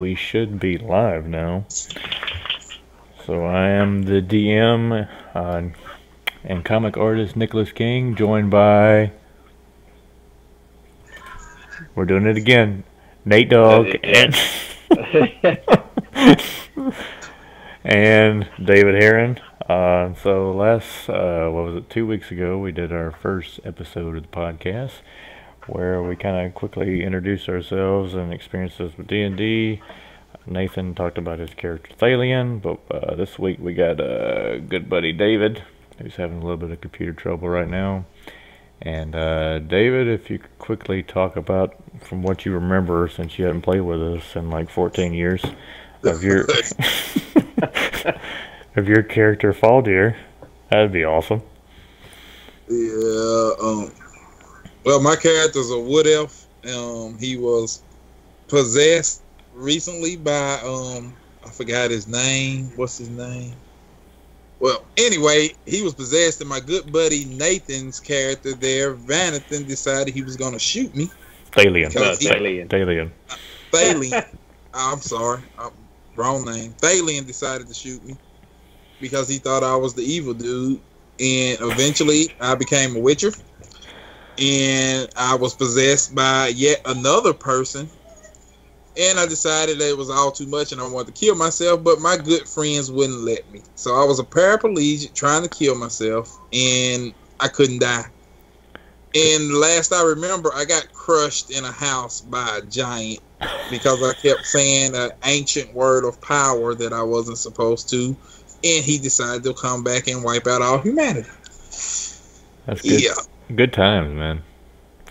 We should be live now. So I am the DM and comic artist Nicholas King, joined by we're doing it again, Nate Dogg Yeah. and David Heron. So last what was it, 2 weeks ago, we did our first episode of the podcast where we kind of quickly introduced ourselves and experiences with D&D. Nathan talked about his character Thalion, but this week we got a good buddy David, who's having a little bit of computer trouble right now. And David, if you could quickly talk about, from what you remember, since you haven't played with us in like 14 years, of your of your character Faldir, that'd be awesome. Yeah. Well, my character's a wood elf. He was possessed recently by I forgot his name. What's his name? Well, anyway, he was possessed, and my good buddy Nathan's character there, Vanathan, decided he was going to shoot me. Thalion. Thalion. Thalion. I'm sorry, wrong name. Thalion decided to shoot me because he thought I was the evil dude, and eventually I became a witcher, and I was possessed by yet another person. And I decided that it was all too much and I wanted to kill myself, but my good friends wouldn't let me. So I was a paraplegic trying to kill myself, and I couldn't die. And last I remember, I got crushed in a house by a giant because I kept saying an ancient word of power that I wasn't supposed to. And he decided to come back and wipe out all humanity. That's good. Yeah. Good times, man.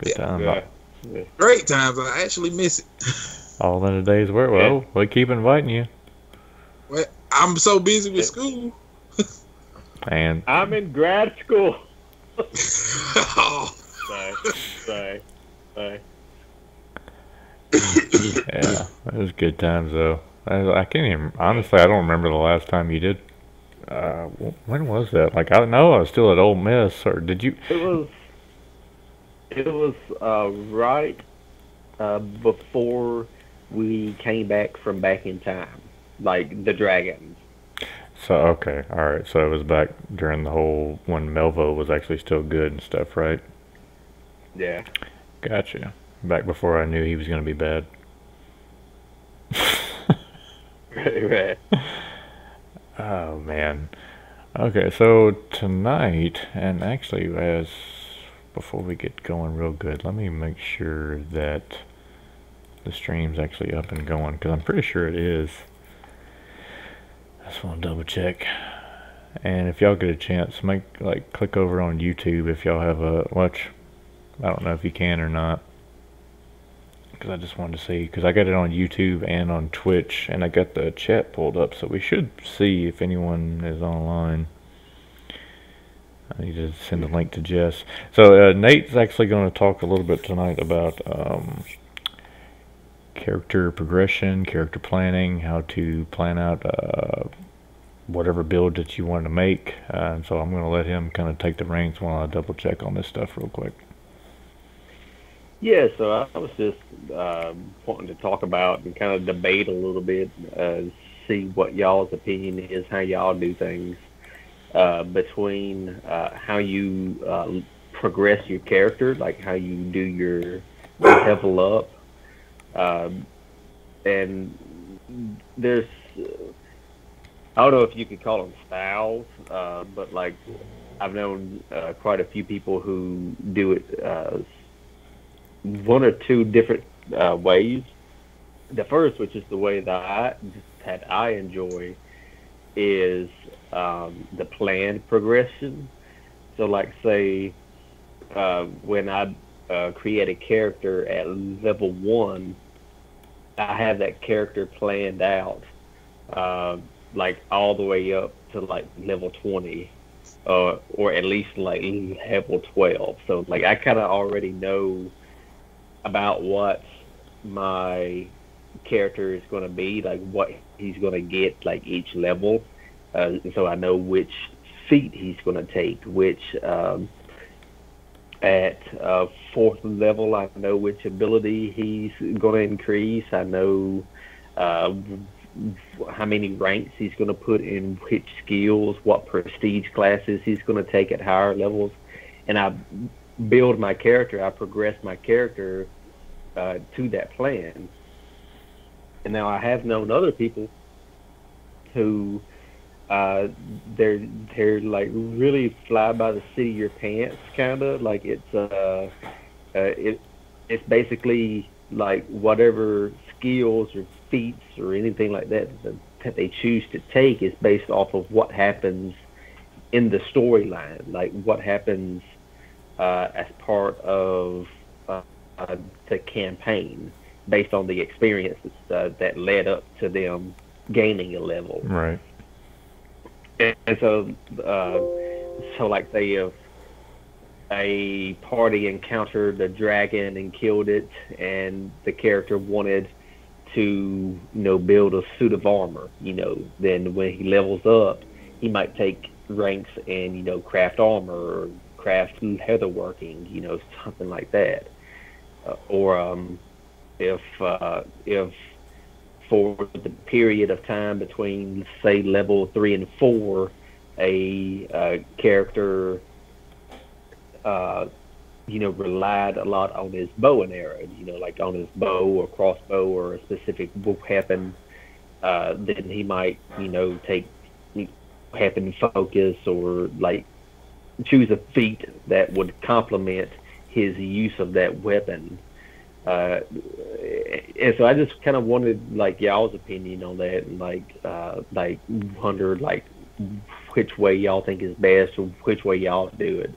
Good Yeah. times. Yeah. Great times. I actually miss it. All in a day's work. Well, we keep inviting you. Well, I'm so busy with school. And I'm in grad school. Oh. Sorry. yeah, it was good times though. I can't even, honestly, I don't remember the last time you did. When was that? Like, I know I was still at Ole Miss, or did you? It was right before we came back from back in time, like the dragons. So okay, all right. So it was back during the whole when Melvo was actually still good and stuff, right? Yeah. Gotcha. Back before I knew he was gonna be bad. Right. Oh man. Okay, so tonight, and actually, as before we get going real good, let me make sure that the stream's actually up and going, because I'm pretty sure it is. I just want to double check. And if y'all get a chance, click over on YouTube if y'all have a watch. I don't know if you can or not, because I just wanted to see, because I got it on YouTube and on Twitch, and I got the chat pulled up, so we should see if anyone is online. I need to send a link to Jess. So Nate's actually going to talk a little bit tonight about character progression, character planning, how to plan out whatever build that you want to make. And so I'm going to let him kind of take the reins while I double check on this stuff real quick. Yeah, so I was just wanting to talk about and kind of debate a little bit, see what y'all's opinion is, how y'all do things between how you progress your character, like how you do your level up. And there's, I don't know if you could call them styles, but like I've known quite a few people who do it one or two different ways. The first, which is the way that I enjoy, is the planned progression. So, like, say, when I create a character at level 1, I have that character planned out, like, all the way up to, like, level 20, or at least, like, level 12. So, like, I kind of already know about what my character is going to be, like what he's going to get, like each level. So I know which feat he's going to take, which at fourth level, I know which ability he's going to increase. I know uh, how many ranks he's going to put in which skills, what prestige classes he's going to take at higher levels, and I build my character. I progress my character to that plan. And now I have known other people who uh, they're they're like really fly by the seat of your pants, kind of like it it's basically like whatever skills or feats or anything like that they choose to take is based off of what happens in the storyline, like what happens as part of the campaign, based on the experiences that led up to them gaining a level. Right. And so like say if a party encountered a dragon and killed it, and the character wanted to, build a suit of armor, then when he levels up, he might take ranks and, craft armor or craft leatherworking, something like that. Or if for the period of time between, say, level 3 and 4, a character relied a lot on his bow and arrow, like on his bow or crossbow or a specific weapon, then he might, take weapon focus, or like choose a feat that would complement his use of that weapon. And so I just kind of wanted like y'all's opinion on that, and like wondered like which way y'all think is best, or which way y'all do it.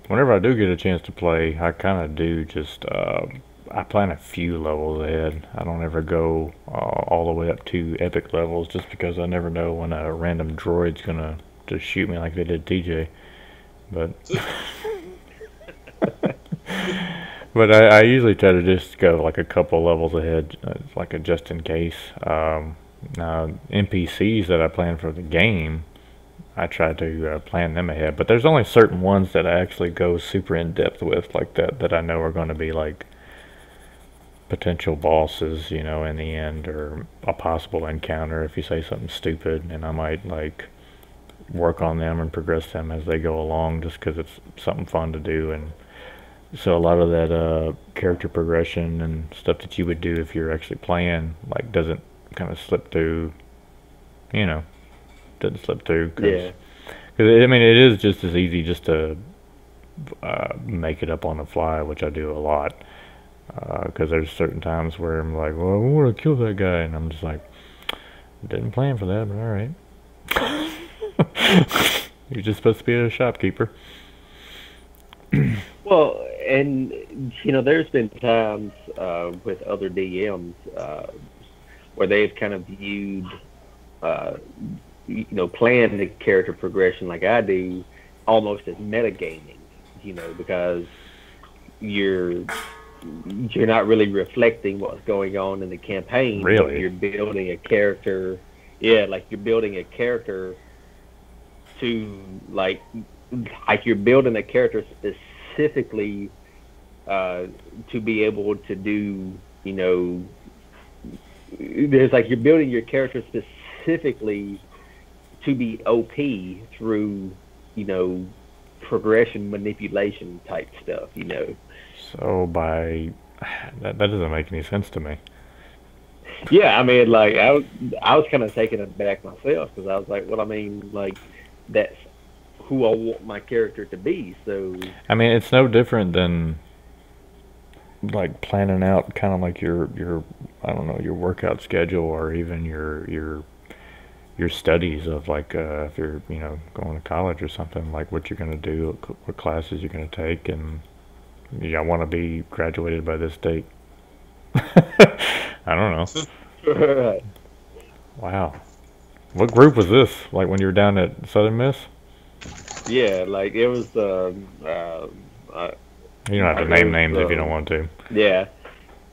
Whenever I do get a chance to play, I kind of do just I plan a few levels ahead. I don't ever go all the way up to epic levels, just because I never know when a random droid's gonna just shoot me like they did TJ. But but I usually try to just go like a couple levels ahead, like a just in case. Now NPCs that I plan for the game, I try to plan them ahead, but there's only certain ones that I actually go super in depth with, like that I know are going to be like potential bosses, in the end, or a possible encounter if you say something stupid, and I might like work on them and progress them as they go along, just because it's something fun to do. And so a lot of that character progression and stuff that you would do if you're actually playing, like, doesn't kind of slip through, you know, doesn't slip through. Yeah. Because I mean, it is just as easy just to make it up on the fly, which I do a lot. Because there's certain times where I'm like, well, I want to kill that guy, and I'm just like, didn't plan for that, but all right. You're just supposed to be a shopkeeper. Well, and there's been times with other DMs where they've kind of viewed, playing the character progression like I do, almost as metagaming. Because you're not really reflecting what's going on in the campaign. Really? You're building a character. Yeah, like you're building a character to like you're building a character specifically to be able to do, there's like you're building your character specifically to be OP through, progression manipulation type stuff, So that doesn't make any sense to me. Yeah, I mean, like I was kind of taken aback myself, because I was like, well, I mean, like that's who I want my character to be. So I mean, it's no different than like planning out kind of like your I don't know, your workout schedule, or even your studies of like if you're going to college or something, like what you're going to do, what classes you're going to take, and I want to be graduated by this date. I don't know. Wow. What group was this? Like when you were down at Southern Miss? Yeah, like it was. You don't have to name names if you don't want to. Yeah,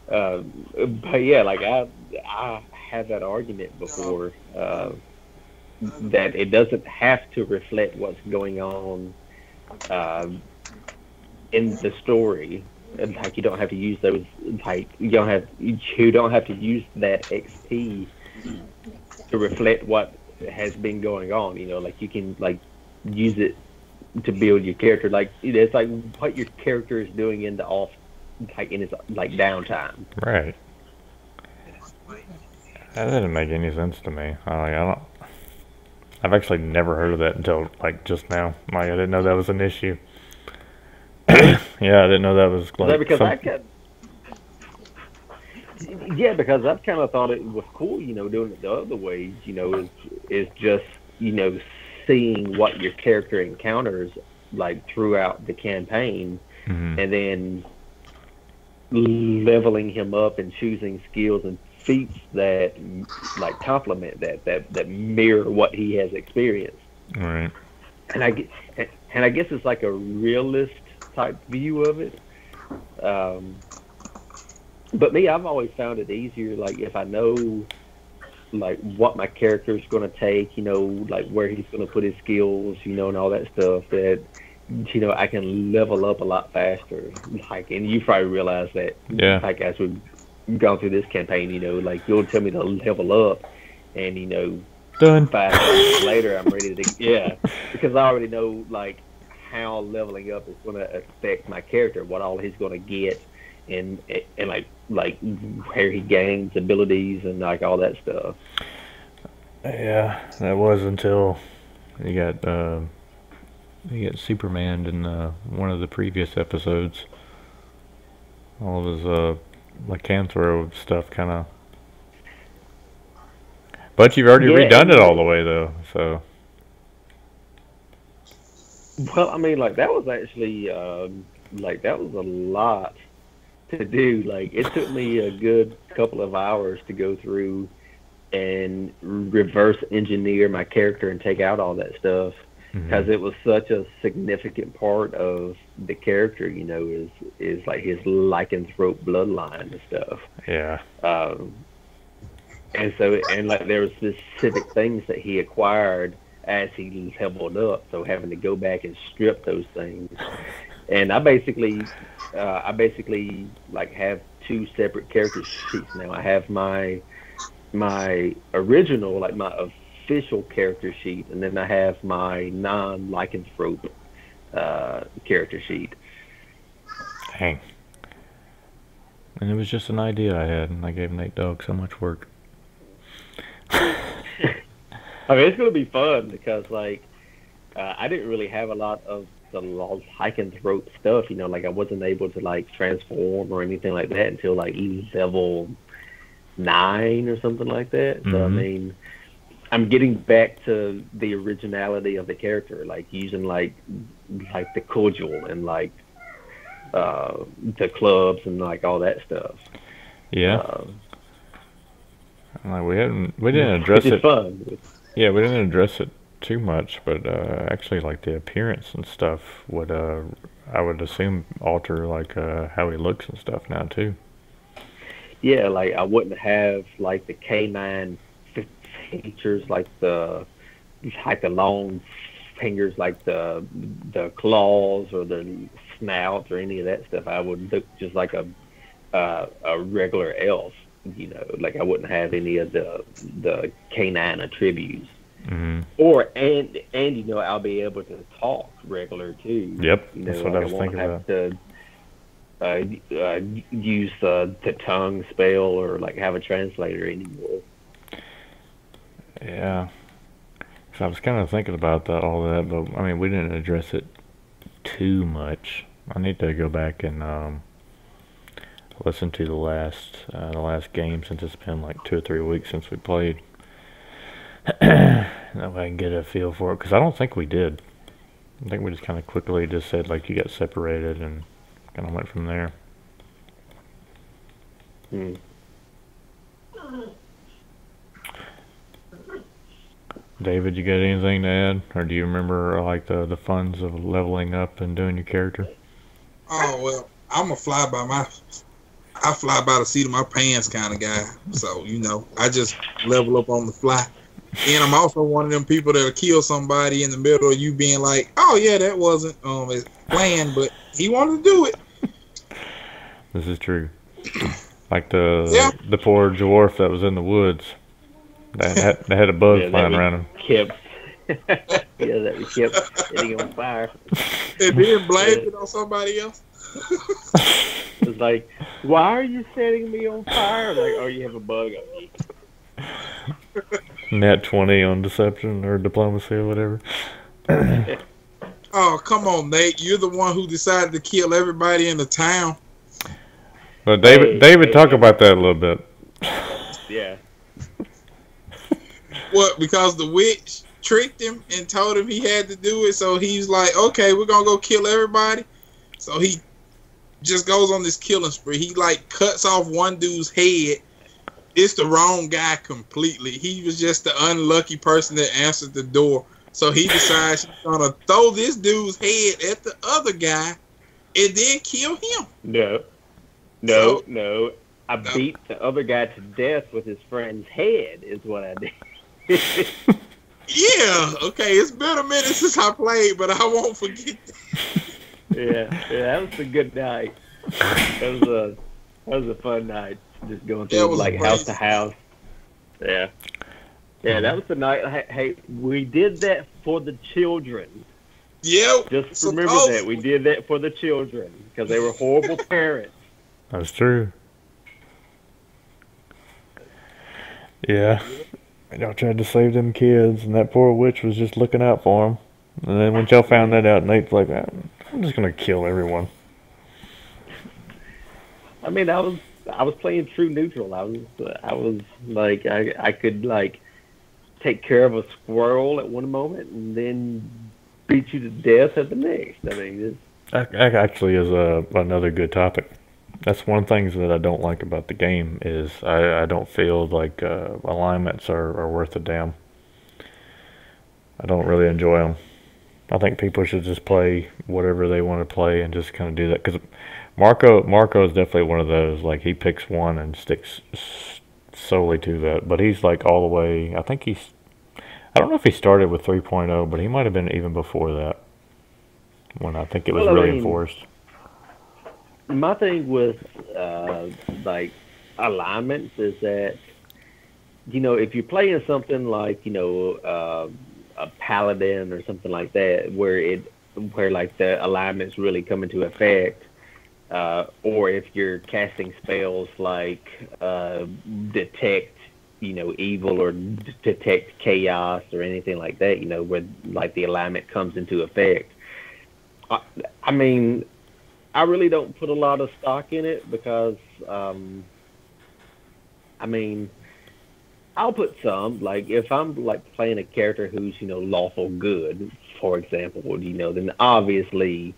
but yeah, like I had that argument before, that it doesn't have to reflect what's going on in the story. And, like, you don't have to use those, like, you don't have to use that XP to reflect what has been going on. Like, you can, like, use it to build your character. Like, it's like what your character is doing in the off, like, in its, like, downtime. Right. That didn't make any sense to me. I don't. I've actually never heard of that until like just now. Like I didn't know that was an issue. Really? Yeah, I didn't know that was Is that like because some. yeah, because I've kind of thought it was cool, doing it the other ways, is just, seeing what your character encounters, like, throughout the campaign, Mhm. and then leveling him up and choosing skills and feats that, like, complement that mirror what he has experienced. Right. And I guess it's like a realist type view of it. Um, but me, I've always found it easier, like, if I know, like, what my character is going to take, like, where he's going to put his skills, and all that stuff, that, I can level up a lot faster. Like, and you probably realize that, Yeah. like, as we've gone through this campaign, like, you'll tell me to level up, and, Done. 5 minutes later, I'm ready to, yeah, because I already know, like, how leveling up is going to affect my character, what all he's going to get, and like where he gains abilities and, like, all that stuff. Yeah, that was until you got Superman in one of the previous episodes. All of his lycanthrope stuff kind of. But you've already Yeah, redone and, it all like, the way though, so. well, I mean, like, that was actually, like, that was a lot to do. Like, it took me a good couple of hours to go through and reverse engineer my character and take out all that stuff, Mhm. because it was such a significant part of the character. Is like his lycanthrope bloodline and stuff. Yeah. Um, and so, and, like, there were specific things that he acquired as he leveled up. So having to go back and strip those things, and I basically, like, have two separate character sheets now. I have my original, like, my official character sheet, and then I have my non-lycanthrope character sheet. Dang. And it was just an idea I had, and I gave Nate Dogg so much work. I mean, it's gonna be fun because, like, I didn't really have a lot of the lycanthrope stuff. Like, I wasn't able to, like, transform or anything like that until, like, level 9 or something like that. So I Mhm. mean, I'm getting back to the originality of the character, like using, like the cudgel and, like, the clubs and, like, all that stuff. Yeah. Um, Like we didn't which address is it. fun. Yeah, we didn't address it too much, but actually, like the appearance and stuff would, I would assume, alter like how he looks and stuff now too. Yeah, like, I wouldn't have, like, the canine features, like the long fingers, like the claws or the snout or any of that stuff. I would look just like a regular elf. Like, I wouldn't have any of the canine attributes. Hmm. I'll be able to talk regular too. Yep, that's what I Like, I was won't thinking have about. to use the tongue spell or, like, have a translator anymore. Yeah, so I was kind of thinking about all that, but I mean, we didn't address it too much. I need to go back and listen to the last game since it's been like 2 or 3 weeks since we played. That way I can get a feel for it, because I don't think we did. I think we just kind of quickly just said like you got separated and kind of went from there. Hmm. David, you got anything to add, or do you remember like the funs of leveling up and doing your character? Oh well, I fly by the seat of my pants kind of guy. So I just level up on the fly. And I'm also one of them people that'll kill somebody in the middle of you being like, "Oh yeah, that wasn't his plan, but he wanted to do it." This is true. Like Yeah. the poor dwarf that was in the woods. That had a bug Yeah, that flying we around him. kept. Yeah, that we kept setting on fire. And then blame Yeah. it on somebody else. It's like, why are you setting me on fire? Like, oh, you have a bug on you. Nat 20 on deception or diplomacy or whatever. Oh, come on, Nate. You're the one who decided to kill everybody in the town. But Hey, David, hey, talk about that a little bit. yeah. What? Because the witch tricked him and told him he had to do it. So he's like, okay, we're going to go kill everybody. So he just goes on this killing spree. He like cuts off one dude's head. It's the wrong guy completely. He was just the unlucky person that answered the door. So he decides he's gonna throw this dude's head at the other guy and then kill him. No. So- No. I beat the other guy to death with his friend's head. Is what I did. Yeah, okay, it's been a minute since I played, but I won't forget that. Yeah, that was a good night. That was a fun night. Just going That through was like crazy. house to house. Yeah. Yeah, that was the night. Hey, we did that for the children. Yeah, Just remember that. We did that for the children because they were horrible parents. That's true. Yeah. Y'all tried to save them kids, and that poor witch was just looking out for them. And then when y'all found that out, Nate's like, I'm just gonna kill everyone. I mean, I was playing true neutral. I was like I could like take care of a squirrel at one moment and then beat you to death at the next. I mean, That actually is another good topic. That's one of the things that I don't like about the game is I don't feel like alignments are worth a damn. I don't really enjoy them. I think people should just play whatever they want to play and just kind of do that. Because Marco is definitely one of those. Like he picks one and sticks solely to that. But he's like all the way. I think he's. I don't know if he started with 3.0, but he might have been even before that when I think it was Well, I really mean, enforced. my thing with like alignments is that if you're playing something like a paladin or something like that where like the alignments really come into effect, or if you're casting spells like detect evil or detect chaos or anything like that, where like the alignment comes into effect. I mean, I really don't put a lot of stock in it because, I mean, I'll put some. Like if I'm like playing a character who's lawful good, for example, then obviously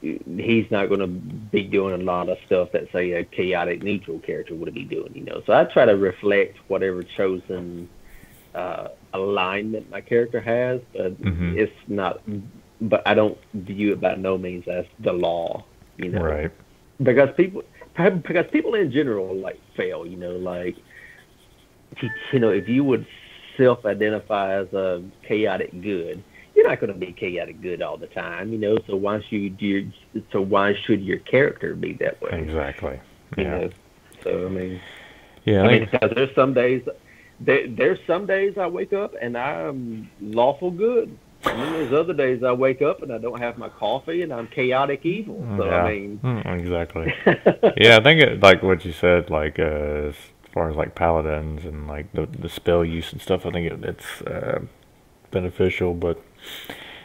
he's not going to be doing a lot of stuff that say a chaotic neutral character would be doing. So I try to reflect whatever chosen alignment my character has, but it's not. But I don't view it by no means as the law, Right. because people in general like fail, like if you would self-identify as a chaotic good, you're not going to be chaotic good all the time, So why should your character be that way? Exactly. You Yeah. know? So I mean, Yeah. because there's some days I wake up and I'm lawful good. And then there's other days I wake up and I don't have my coffee and I'm chaotic evil. So Yeah. I mean, Exactly. Yeah, I think like what you said, like as far as like paladins and like the spell use and stuff, I think it's beneficial. But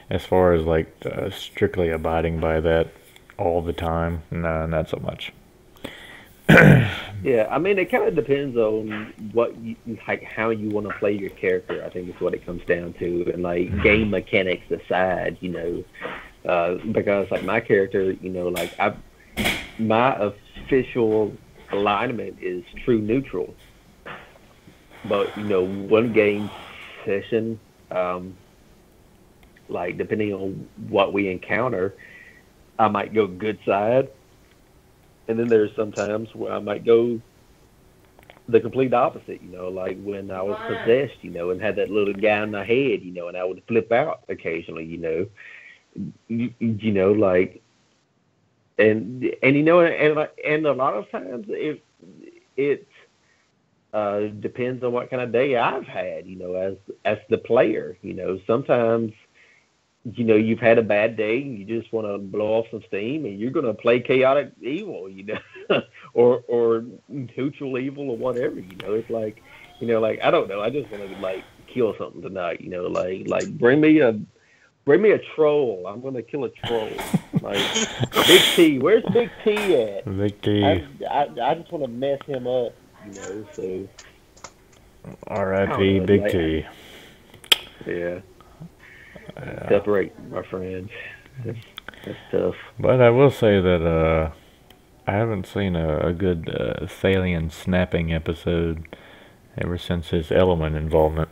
as far as like strictly abiding by that all the time, no, not so much. yeah, I mean, it kind of depends on what like how you want to play your character. I think is what it comes down to, and like game mechanics aside, because like my character, like my official alignment is true neutral, but one game session, like depending on what we encounter, I might go good side. And then there's sometimes where I might go the complete opposite, like when I was possessed, and had that little guy in my head, and I would flip out occasionally, like and and a lot of times it depends on what kind of day I've had. As the player, sometimes you've had a bad day and you just want to blow off some steam and you're going to play chaotic evil, or neutral evil or whatever. It's like, like I don't know, I just want to like kill something tonight. Like bring me a troll. I'm going to kill a troll. Like Big T, where's Big T at? Big T. I just want to mess him up. So R.I.P. Big like, T. Yeah. Separate my friends. That's tough. But I will say that I haven't seen a good Thalian snapping episode ever since his Element involvement.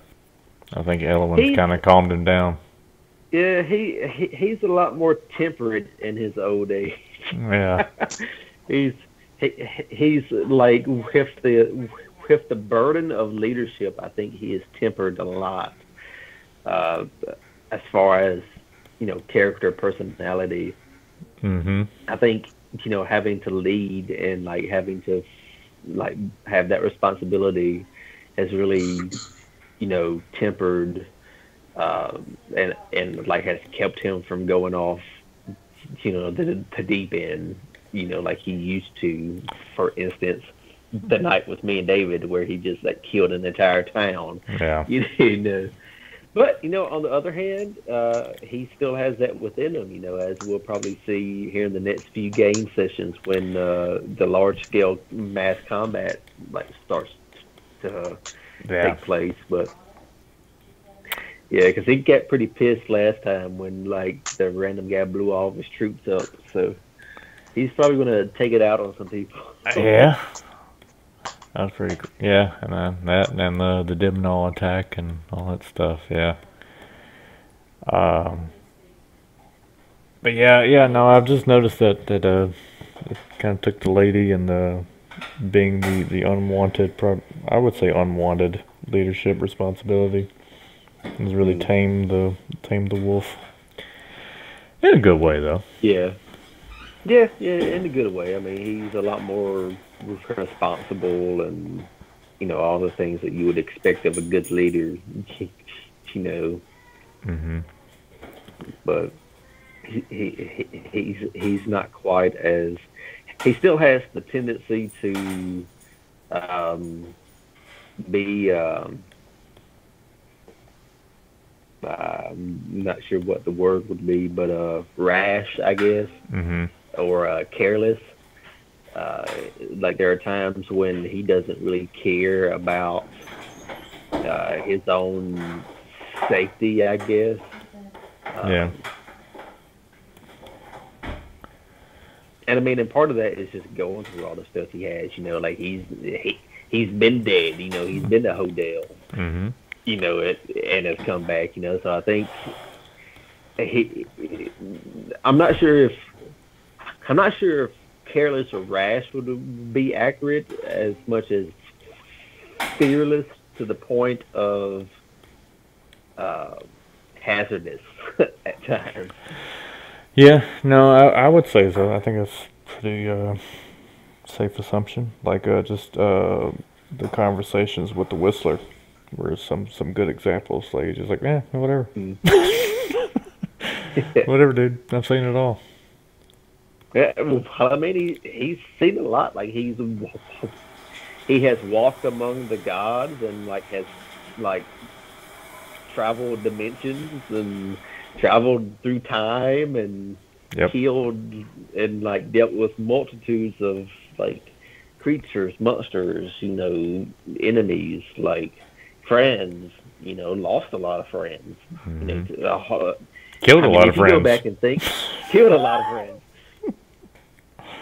I think Element's kind of calmed him down. Yeah, he's a lot more temperate in his old age. Yeah. he's like with the burden of leadership. I think he is tempered a lot. As far as character personality, I think having to lead and like having to like have that responsibility has really tempered and like has kept him from going off the deep end like he used to. For instance, the night with me and David where he just like killed an entire town. Yeah. But on the other hand, he still has that within him. As we'll probably see here in the next few game sessions when the large scale mass combat like starts to take place. But yeah, because he got pretty pissed last time when like the random guy blew all of his troops up. So he's probably going to take it out on some people. Yeah. That was pretty cool. Yeah, and that and the Dimnall attack and all that stuff. Yeah. But no, I've just noticed that it kind of took the lady and being the unwanted, I would say unwanted leadership responsibility. It's really tamed the wolf in a good way, though. Yeah, in a good way. I mean, he's a lot more responsible and all the things that you would expect of a good leader. But he's not quite as. He still has the tendency to be. I'm not sure what the word would be, but rash, I guess, or careless. Like there are times when he doesn't really care about his own safety, I guess. Yeah. And I mean, and part of that is just going through all the stuff he has. Like he's been dead. He's been to Hodel. And has come back. So I think I'm not sure if careless or rash would be accurate as much as fearless to the point of hazardous at times. Yeah, no, I would say so. I think that's pretty safe assumption. Like just the conversations with the Whistler were some good examples. Like he's just like, whatever. Whatever, dude. I've seen it all. Yeah, I mean, he's seen a lot. Like he has walked among the gods and like has like traveled dimensions and traveled through time and killed and like dealt with multitudes of like creatures, monsters, enemies, like friends. Lost a lot of friends. Killed a lot of friends. Go back and think, killed a lot of friends.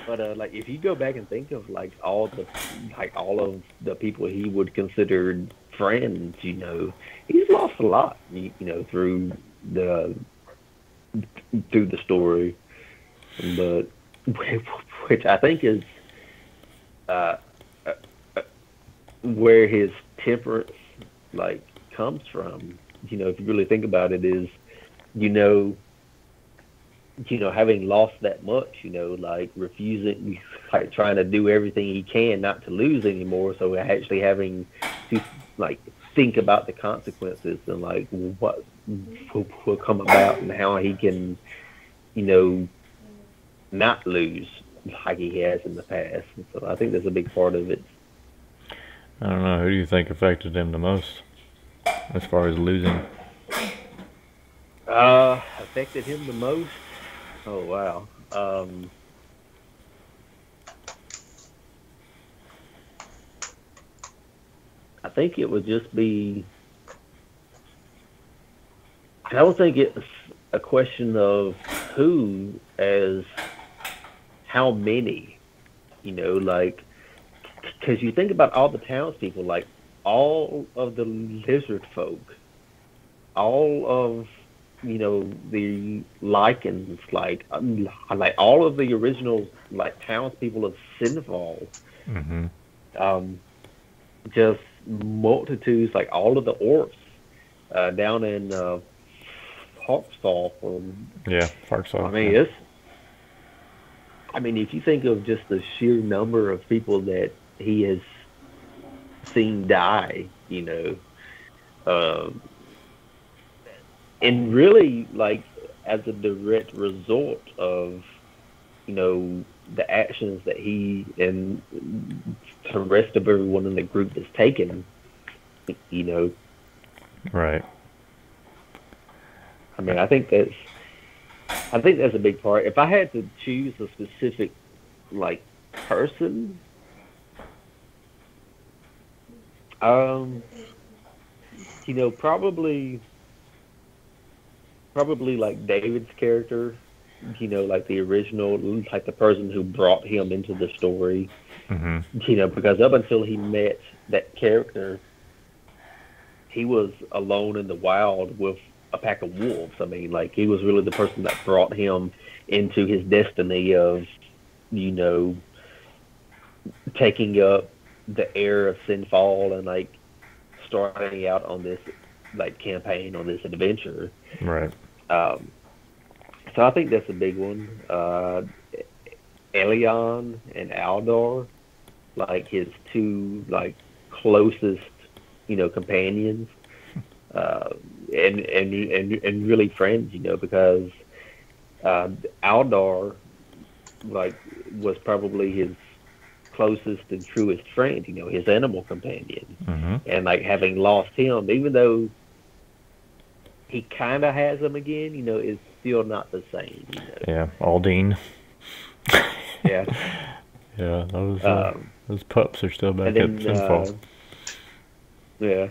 But like, if you go back and think of like all of the people he would consider friends, he's lost a lot, through the story, but which I think is where his temperance like comes from. If you really think about it, is having lost that much, like refusing, like trying to do everything he can not to lose anymore. So actually having to like think about the consequences and like what will come about and how he can, you know, not lose like he has in the past. And so I think that's a big part of it. I don't know. Who do you think affected him the most as far as losing? Affected him the most. Oh wow. I think it would just be. I don't think it's a question of who as how many. Like because you think about all the townspeople, like all of the lizard folk, all of the lichens, like all of the original like townspeople of Sinfall, Mm-hmm. um, just multitudes, like all of the orcs down in Hawksfall. Yeah, I Farksoft. mean, Yeah. it's. I mean, if you think of just the sheer number of people that he has seen die, um, and really like as a direct result of the actions that he and the rest of everyone in the group has taken. You know, Right. I mean, I think that's a big part. If I had to choose a specific like person, um, probably like David's character. Like the original, like the person who brought him into the story. Mm-hmm. Because up until he met that character, he was alone in the wild with a pack of wolves. I mean, like he was really the person that brought him into his destiny of, you know, taking up the air of Sinfall and like starting out on this like campaign on this adventure. Right. Um, so I think that's a big one. Elion and Aldor, like his two like closest, companions, uh, and really friends, because uh, Aldor like was probably his closest and truest friend, his animal companion, Mm-hmm. and like having lost him, even though he kind of has him again, it's still not the same. Yeah. Aldine. Yeah. Yeah. Um, Those pups are still and back at then Sinfall. yeah.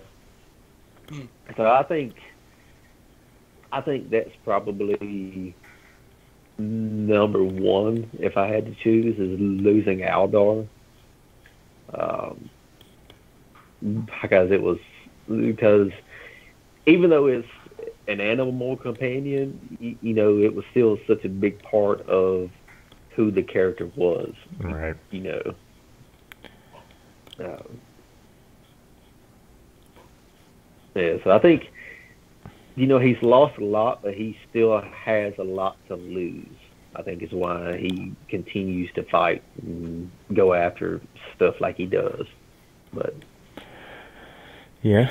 So I think that's probably number one if I had to choose is losing Aldar. Um, because even though it's an animal companion, it was still such a big part of who the character was. Right. You know. Um, yeah, so I think he's lost a lot, but he still has a lot to lose. I think is why he continues to fight and go after stuff like he does. But Yeah.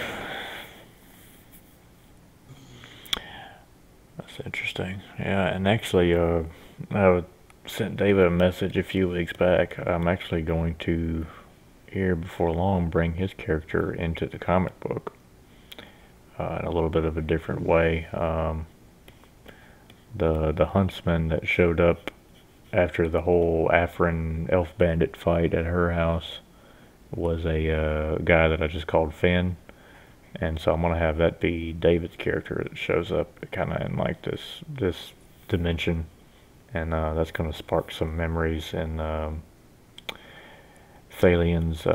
That's interesting. Yeah. And actually, I sent David a message a few weeks back. I'm actually going to here before long bring his character into the comic book in a little bit of a different way. The huntsman that showed up after the whole Afrin elf bandit fight at her house was a guy that I just called Finn, and so I'm gonna have that be David's character that shows up kind of in like this dimension, and that's gonna spark some memories in Thalian's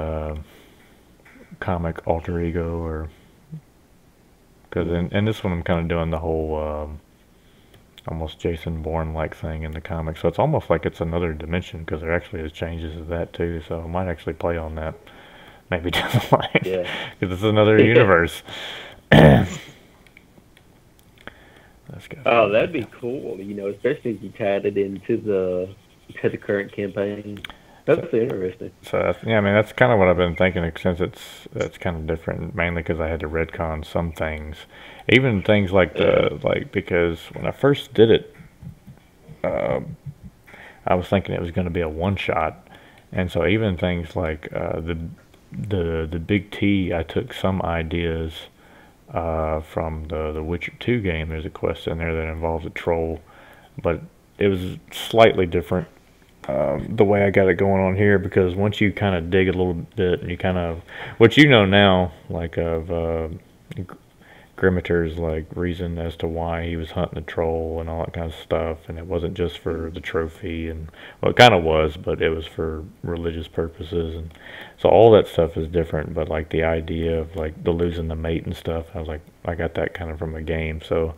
comic alter ego, or because in this one I'm kind of doing the whole almost Jason Bourne like thing in the comic, so it's almost like it's another dimension because there actually is changes of that too. So I might actually play on that maybe down the line yeah, because it's another universe. This guy Oh, followed me that'd be again. cool. Especially if you tied it into the current campaign. So, That's interesting. so yeah, I mean that's kind of what I've been thinking since that's kind of different, mainly because I had to retcon some things, even things like Yeah. because when I first did it, uh, I was thinking it was going to be a one shot, and so even things like the big T, I took some ideas from the Witcher 2 game. There's a quest in there that involves a troll, but it was slightly different the way I got it going on here because once you kind of dig a little bit and you kind of what you know now, like of Grimater's like reason as to why he was hunting the troll and all that kind of stuff, and it wasn't just for the trophy, and well, it kind of was, but it was for religious purposes, and so all that stuff is different. But like the idea of like the losing the mate and stuff, I was like, I got that kind of from a game, so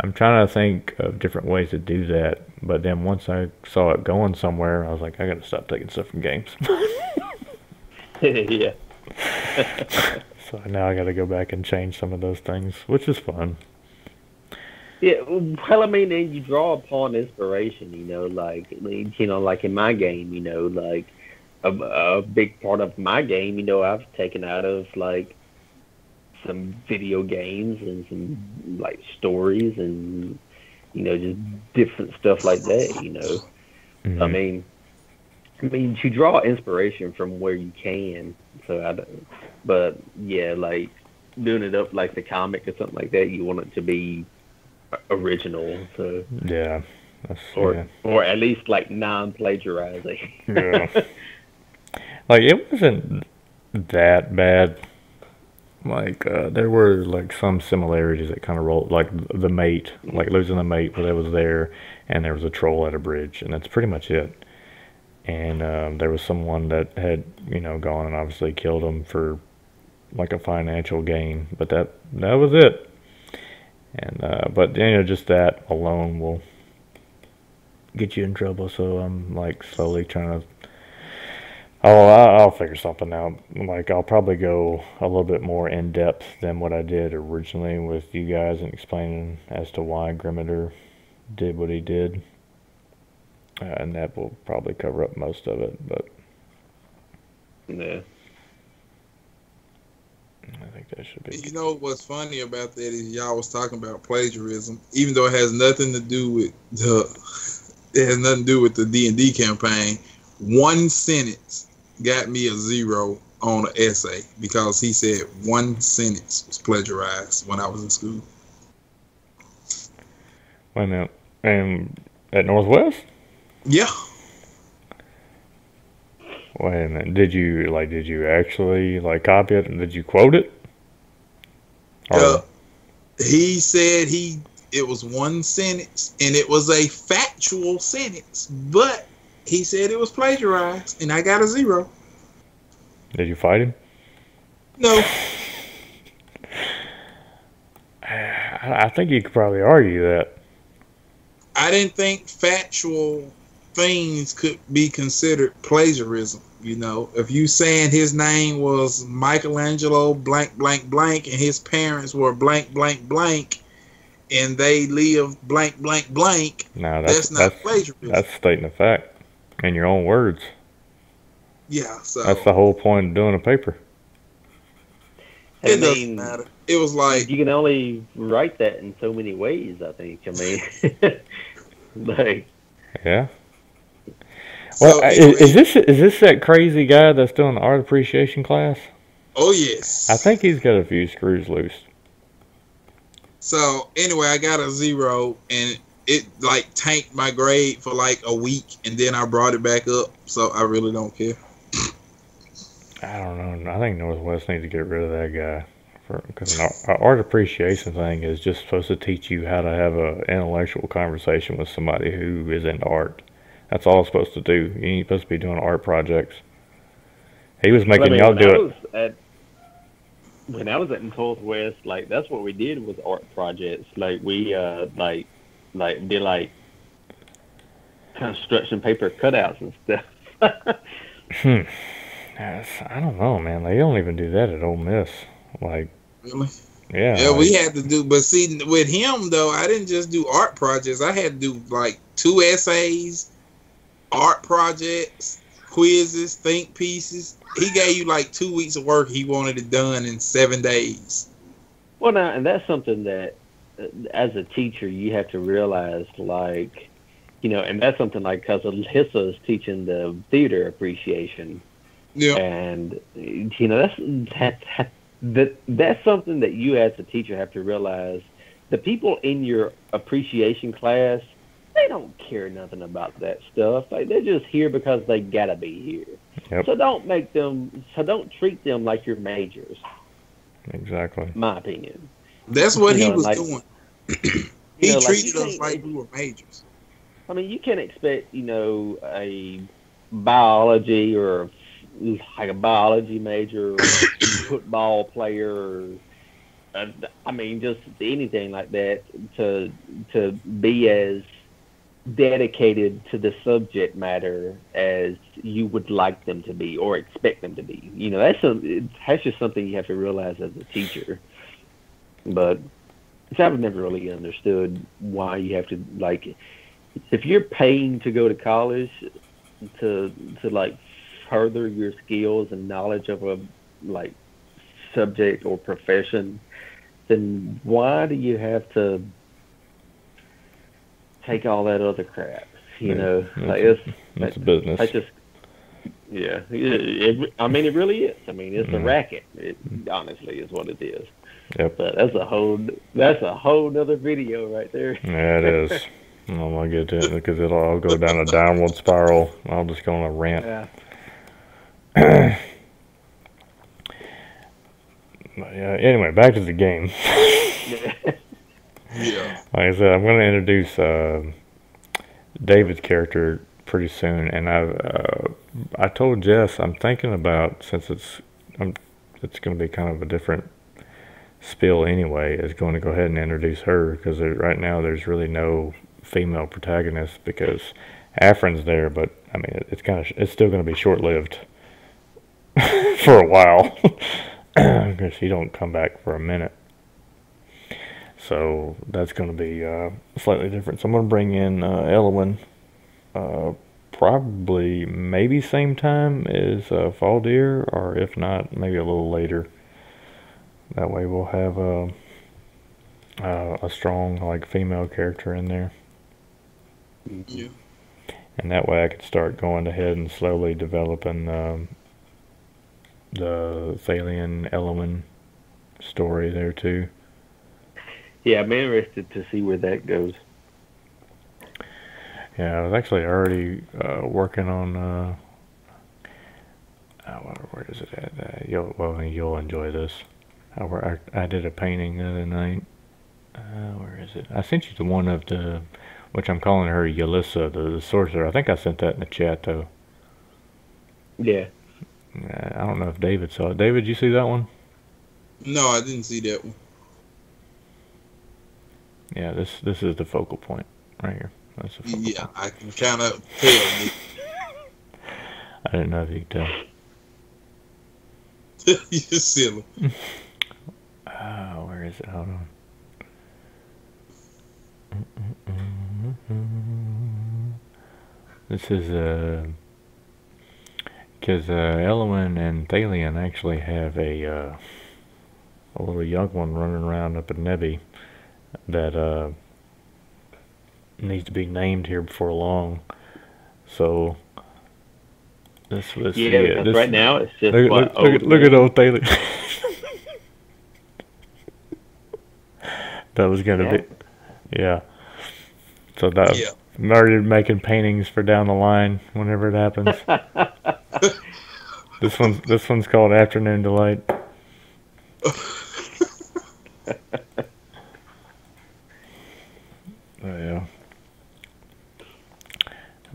I'm trying to think of different ways to do that. But then once I saw it going somewhere, I was like, I got to stop taking stuff from games. Yeah. So now I got to go back and change some of those things, which is fun. Yeah, well, I mean, and you draw upon inspiration, like in my game, like a big part of my game, I've taken out of like some video games and some like stories and just different stuff like that. I Hmm. mean, you draw inspiration from where you can. So I, don't- but yeah, like doing it up like the comic or something like that, you want it to be original. So Yeah, that's or yeah, or at least like non-plagiarizing. yeah. Like it wasn't that bad. Like there were like some similarities that kind of rolled, like the mate, like losing the mate, where they was there, and there was a troll at a bridge, and that's pretty much it. And there was someone that had gone and obviously killed him for like a financial gain, but that was it. And but just that alone will get you in trouble. So I'm like slowly trying to. Oh, I'll figure something out. Like I'll probably go a little bit more in depth than what I did originally with you guys and explaining as to why Grimater did what he did, and that will probably cover up most of it. But Yeah. I think that should be You good. know what's funny about that is y'all was talking about plagiarism, even though it has nothing to do with it has nothing to do with the D&D campaign. One sentence got me a 0 on an essay because he said one sentence was plagiarized when I was in school. Wait a minute. And at Northwest? Yeah. Wait a minute. Did you actually like copy it? Did you quote it? Uh, Or he said it was one sentence and it was a factual sentence, but he said it was plagiarized and I got a 0. did you fight him? No. I think you could probably argue that. I didn't think factual things could be considered plagiarism. If you saying his name was Michelangelo blank blank blank and his parents were blank blank blank and they lived blank blank blank, No, that's not plagiarism. that's stating a fact in your own words. Yeah, That's so the whole point of doing a paper. And I it doesn't mean, matter. It was like, you can only write that in so many ways. I think. I mean, like, Yeah. Well, so anyway. is this that crazy guy that's doing the art appreciation class? Oh I think yes. he's got a few screws loose. So anyway, I got a 0 and it like tanked my grade for like a week and then I brought it back up. So I really don't care. I don't know. I think Northwest needs to get rid of that guy. Because an art appreciation thing is just supposed to teach you how to have an intellectual conversation with somebody who is into art. That's all it's supposed to do. You ain't supposed to be doing art projects. He was well, I making mean, y'all do it. when I was at Northwest, like that's what we did was art projects. Like we did like construction paper cutouts and stuff. Hmm. I don't know, man. They don't even do that at Ole Miss. Like, Really? Yeah, Yeah, we had to do, but see, with him though, I didn't just do art projects. I had to do like 2 essays, art projects, quizzes, think pieces. He gave you like 2 weeks of work. He wanted it done in 7 days. Well, now, and that's something that, as a teacher, you have to realize, like, and that's something like because Alyssa is teaching the theater appreciation, Yeah, and that's something that you as a teacher have to realize. The people in your appreciation class, they don't care nothing about that stuff. Like, they're just here because they gotta be here. yep, So don't treat them like your majors. exactly. My opinion. that's what he And was like, doing. He like you treated us like can't. we were majors. I mean, you can't expect, a biology or like a biology major or football player or, I mean, just anything like that to be as dedicated to the subject matter as you would like them to be or expect them to be. That's just something you have to realize as a teacher. But I've never really understood why you have to, like, if you're paying to go to college to like further your skills and knowledge of a like subject or profession, then why do you have to take all that other crap? Like It's a business. that's just yeah. I mean, it really is. I mean, it's a racket. It honestly is what it is. Yep. But that's a whole nother video right there. Yeah, it is. I'm gonna get to it because it'll all go down a downward spiral. I'll just go on a rant. Yeah. But yeah. Anyway, back to the game. Yeah. Like I said, I'm gonna introduce David's character pretty soon, and I told Jess I'm thinking about, since it's gonna be kind of a different spill anyway, is going to go ahead and introduce her, because right now there's really no female protagonist because Afrin's there, but I mean it's still going to be short lived for a while because she don't come back for a minute. So that's going to be slightly different. So I'm going to bring in Elwyn, probably maybe same time as Fall Deer, or if not, maybe a little later. That way we'll have a strong like female character in there. Yeah. And that way I could start going ahead and slowly developing the Thalian Elwyn story there too. Yeah, I'm interested to see where that goes. Yeah, I was actually already working on where is it at? You'll enjoy this. I did a painting the other night. Where is it? I sent you the one of which I'm calling her Yalissa, the sorcerer. I think I sent that in the chat though. Yeah. I don't know if David saw it. David, you see that one? No, I didn't see that one. Yeah, this is the focal point right here. That's the focal Yeah, point. I can kind of tell. Nick. I didn't know if you could tell. You're silly. Where is it? Hold on. This is because Elwyn and Thalian actually have a little young one running around up at Nebby that needs to be named here before long. So this was Because right now it's just look at old Thalian. That was gonna be yeah. So that I'm already making paintings for down the line whenever it happens. This one's called Afternoon Delight. Yeah.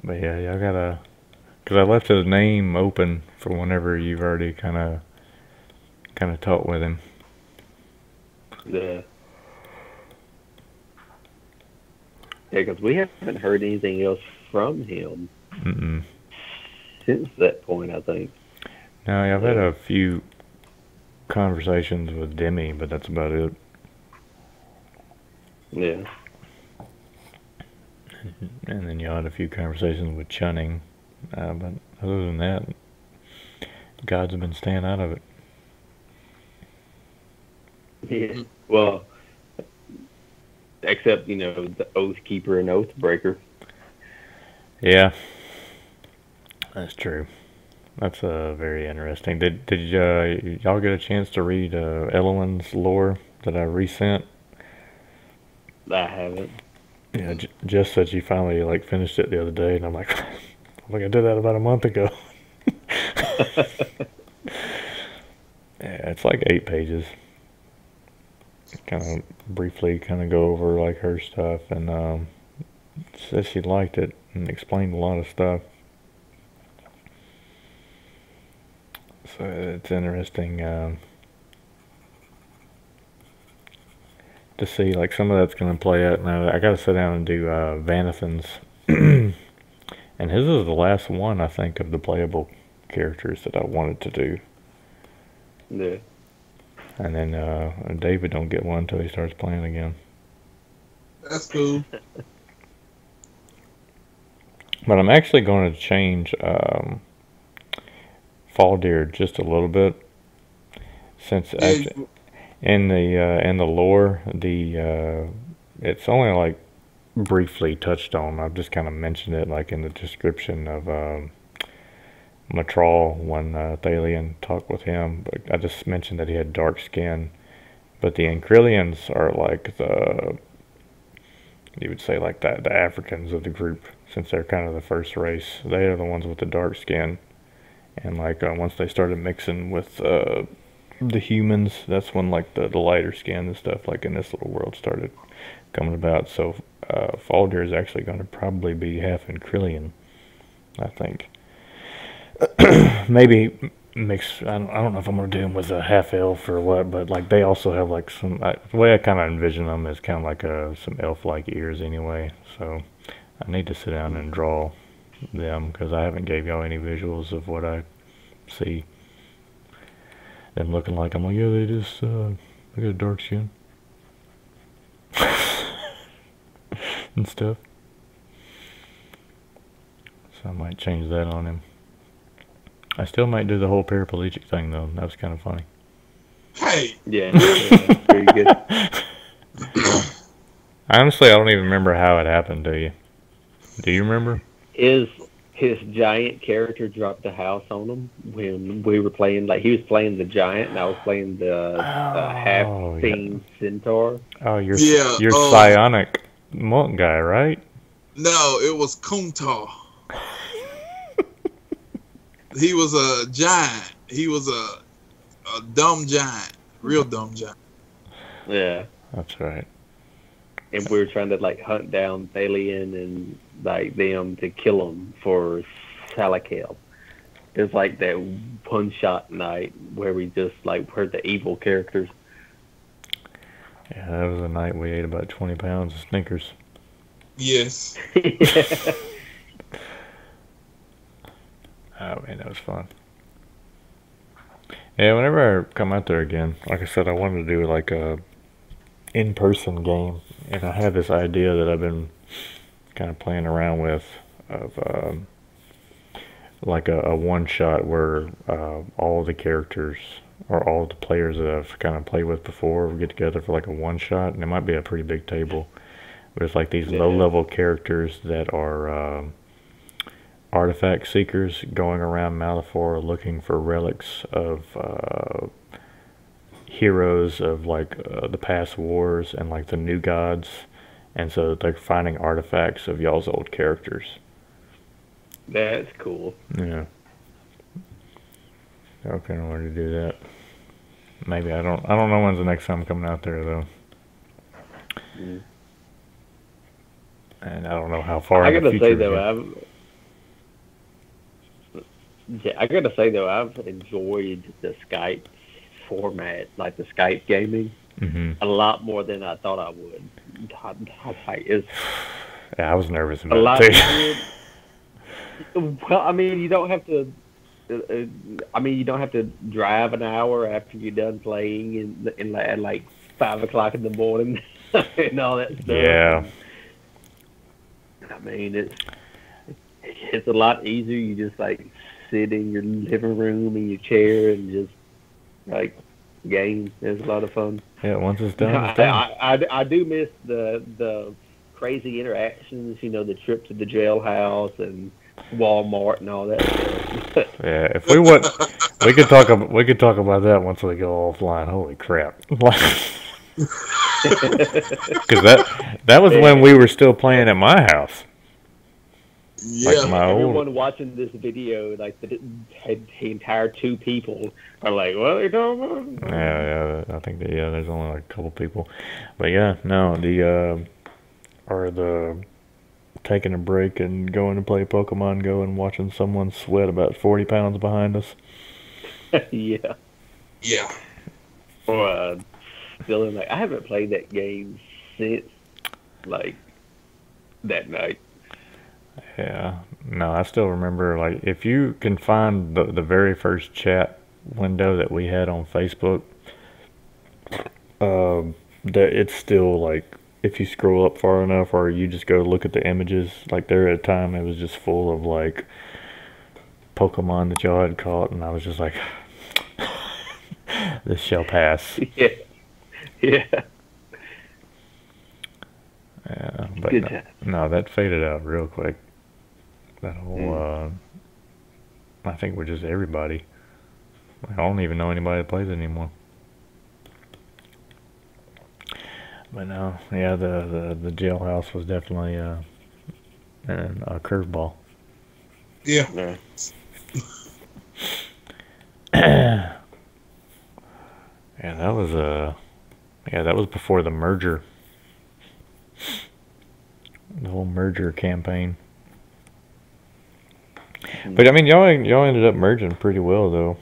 But yeah, y'all gotta, because I left his name open for whenever you've already kind of talked with him. Yeah. Yeah, because we haven't heard anything else from him since that point, I think. Now, I've had a few conversations with Demi, but that's about it. Yeah. And then you had a few conversations with Chunning, but other than that, gods have been staying out of it. Yeah. Well, except the Oath Keeper and Oath Breaker. Yeah, that's true. That's very interesting. Did y'all get a chance to read Elwyn's lore that I resent? I haven't. Yeah, Jess said she finally like finished it the other day, and I'm like, like I did that about a month ago. Yeah, it's like 8 pages. Kind of briefly, kind of go over like her stuff, and said she liked it and explained a lot of stuff. So it's interesting to see like some of that's going to play out. Now I got to sit down and do Vanathan's, and his is the last one I think of the playable characters that I wanted to do. Yeah. And then David don't get one until he starts playing again. That's cool. But I'm actually going to change Fall Deer just a little bit, since actually in the lore it's only like briefly touched on. I've just kind of mentioned it like in the description of Matral when Thalion talked with him. But I just mentioned that he had dark skin. But the Ankrillians are like you would say like the Africans of the group, since they're kind of the first race. They are the ones with the dark skin. And like once they started mixing with the humans, that's when like the lighter skin and stuff like in this little world started coming about. So Faldir is actually going to probably be half Ankrillian, I think. Maybe mix. I don't know if I'm going to do them with a half elf or what, but like they also have like some. The way I kind of envision them is kind of like some elf-like ears anyway. So I need to sit down and draw them because I haven't gave y'all any visuals of what I see them looking like. I'm like, yeah, they just they got dark skin and stuff. So I might change that on him. I still might do the whole paraplegic thing though. That was kind of funny. Hey. Yeah. Very good. Honestly, I don't even remember how it happened. Do you? Do you remember? His giant character dropped the house on him when we were playing. Like he was playing the giant, and I was playing the half-fiend centaur. Oh, you're psionic monk guy, right? No, it was Kuntal. He was a giant. He was a dumb giant, real dumb giant. Yeah, that's right. And we were trying to like hunt down Thalion and like them to kill him for Salakel. It was like that one-shot night where we just like heard the evil characters. Yeah, that was a night we ate about 20 pounds of Snickers. Yes. Yeah. Oh man, that was fun. Yeah, whenever I come out there again, like I said, I wanted to do like a in-person game, and I had this idea that I've been kind of playing around with of like a one-shot where all the characters or all the players that I've kind of played with before we get together for like a one-shot, and it might be a pretty big table. But it's like these low-level characters that are artifact seekers going around Malifor looking for relics of heroes of like the past wars and like the new gods, and so they're finding artifacts of y'all's old characters. That's cool. Yeah. I kind of wanted to do that. Maybe I don't know when's the next time I'm coming out there though. Mm. And I don't know how far. I gotta say though, I've enjoyed the Skype format, like the Skype gaming, a lot more than I thought I would. Yeah, I was nervous about it too. Well, I mean, you don't have to. You don't have to drive an hour after you're done playing at like 5 o'clock in the morning. and all that stuff. Yeah. And, I mean, it's a lot easier. You just like sit in your living room in your chair and just like game. It's a lot of fun. Yeah, once it's I, done, it's done. I do miss the crazy interactions. The trip to the jailhouse and Walmart and all that stuff. Yeah, if we would, we could talk about that once we go offline. Holy crap! Because that was when we were still playing at my house. Yeah. Like my Everyone old. watching this video, like the entire two people, are like, "What are you talking about?" Yeah, I think that there's only like a couple people, but yeah, no, or the taking a break and going to play Pokemon Go and watching someone sweat about 40 pounds behind us. Yeah. Yeah. Or feeling like I haven't played that game since like that night. Yeah, no, I still remember, like, if you can find the very first chat window that we had on Facebook, that it's still like, if you scroll up far enough or you just go look at the images, like there at a time it was just full of like Pokemon that y'all had caught, and I was just like, this shall pass. Yeah. Yeah. Yeah, but Good no, time. no, that faded out real quick. That whole, I think we're just everybody. I don't even know anybody that plays it anymore. But no, yeah, the jailhouse was definitely a curveball. Yeah. Yeah. Yeah, that was before the merger, the whole merger campaign. But I mean, y'all ended up merging pretty well though.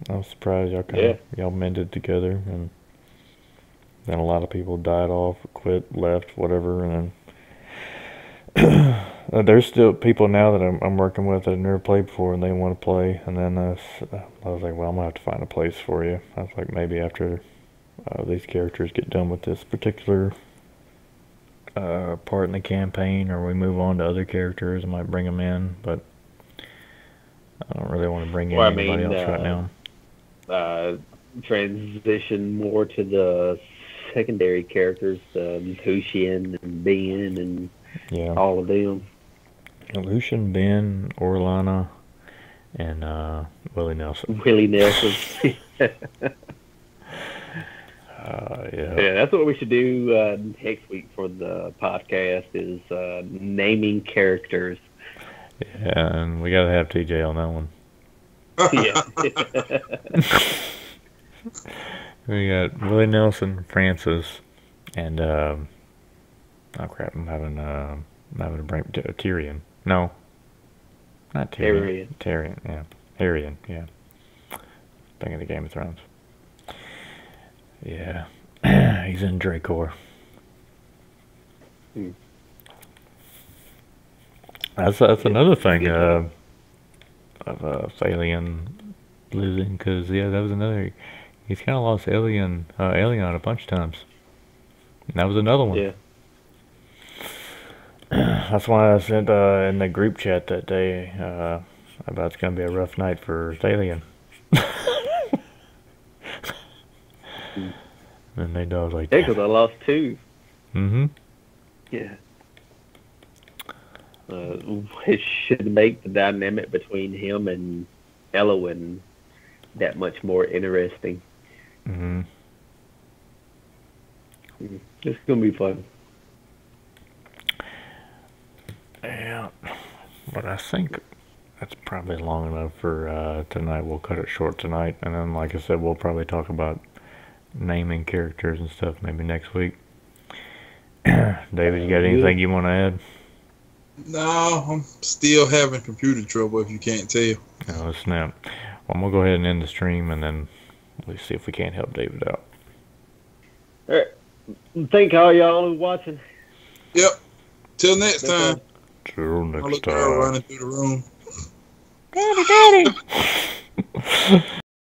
I was surprised y'all mended together, and then a lot of people died off, quit, left, whatever, and then there's still people now that I'm working with that have never played before and they want to play. And then I was like, well, I'm gonna have to find a place for you. I was like, maybe after these characters get done with this particular part in the campaign, or we move on to other characters, I might bring them in, but I don't really want to bring in anybody else right now. Transition more to the secondary characters, Lucian and Ben and all of them. Lucian, Ben, Orlana, and Willie Nelson. Willie Nelson. Yeah, that's what we should do next week for the podcast is naming characters. Yeah, and we gotta have TJ on that one. Yeah. We got Willie Nelson, Francis, and oh crap, I'm having a brain. Tyrion. No, not Tyrion. Tyrion, yeah. Tyrion, yeah. Thinking of the Game of Thrones. Yeah, he's in Dracor. That's another thing of Thalion losing, because that was another. He's kind of lost Alien a bunch of times. And that was another one. Yeah. That's why I said in the group chat that day about it's gonna be a rough night for Thalion. And they was like, yeah, because I lost two. Mm-hmm. Yeah. It should make the dynamic between him and Elowin that much more interesting. Mm-hmm. It's gonna be fun. Yeah, but I think that's probably long enough for tonight. We'll cut it short tonight, and then, like I said, we'll probably talk about naming characters and stuff maybe next week. David, you got anything you want to add? No, I'm still having computer trouble, if you can't tell. Oh, snap. Well, I'm going to go ahead and end the stream, and then we'll see if we can't help David out. All right. Thank all y'all who watching. Yep. Till next time. Till next I'll look time. girl running through the room. Daddy, Daddy.